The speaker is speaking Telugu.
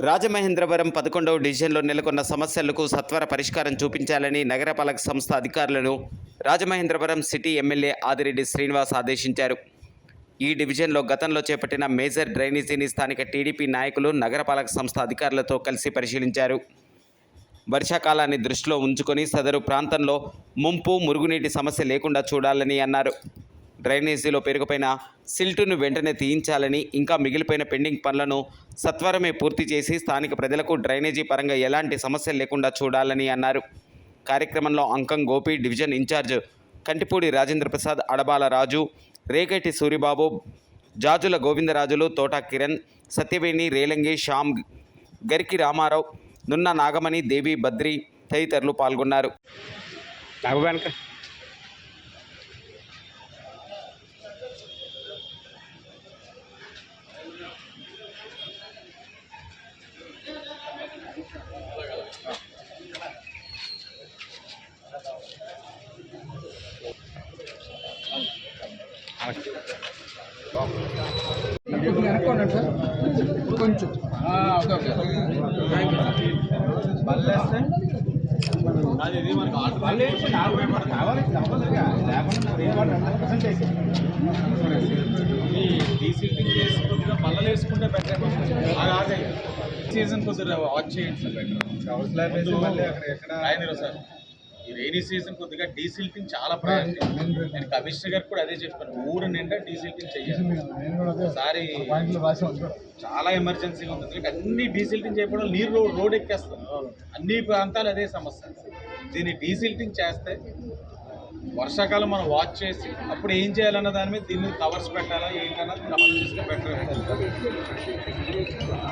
రాజమహేంద్రవరం 11వ డివిజన్లో నెలకొన్న సమస్యలకు సత్వర పరిష్కారం చూపించాలని నగరపాలక సంస్థ అధికారులను రాజమహేంద్రవరం సిటీ ఎమ్మెల్యే ఆదిరెడ్డి శ్రీనివాస్ ఆదేశించారు. ఈ డివిజన్లో గతంలో చేపట్టిన మేజర్ డ్రైనేజీని స్థానిక టీడీపీ నాయకులు నగరపాలక సంస్థ అధికారులతో కలిసి పరిశీలించారు. వర్షాకాలాన్ని దృష్టిలో ఉంచుకొని సదరు ప్రాంతంలో ముంపు, మురుగునీటి సమస్య లేకుండా చూడాలని అన్నారు. డ్రైనేజీలో పెరిగిపోయిన సిల్టును వెంటనే తీయించాలని, ఇంకా మిగిలిపోయిన పెండింగ్ పనులను సత్వరమే పూర్తి చేసి స్థానిక ప్రజలకు డ్రైనేజీ పరంగా ఎలాంటి సమస్యలు లేకుండా చూడాలని అన్నారు. కార్యక్రమంలో అంకం గోపి, డివిజన్ ఇన్ఛార్జ్ కంటిపూడి రాజేంద్ర ప్రసాద్, అడబాల రాజు, రేగటి సూరిబాబు, జాజుల గోవిందరాజులు, తోట కిరణ్, సత్యవేణి, రేలంగి, శ్యామ్, గరికి రామారావు, నున్న నాగమణి, దేవి, బద్రి తదితరులు పాల్గొన్నారు. కొంచెం అది మనకు కావాలి డీసీలింగ్ చేసుకుంటే బల్లలు వేసుకుంటే బెటర్. అది సీజన్ కొద్దిగా వాచ్ చేయండి సార్. ఈ రైనీ సీజన్ కొద్దిగా డీసిల్టింగ్ చాలా ప్రయారిటీ. నేను కమిషనర్ గారికి కూడా అదే చెప్పాను, ఊరు నిండా డీసిల్టింగ్ చేయాలి. ఒకసారి చాలా ఎమర్జెన్సీగా ఉంది. అన్ని డీసిల్టింగ్ చేయడం, నీరు రోడ్ ఎక్కేస్తాం. అన్ని ప్రాంతాలు అదే సమస్య. దీన్ని డీసిల్టింగ్ చేస్తే వర్షాకాలం మనం వాచ్ చేసి అప్పుడు ఏం చేయాలన్న దాని మీద దీన్ని కవర్స్ పెట్టాలా ఏంటన్నది ఆలోచిస్తే బెటర్.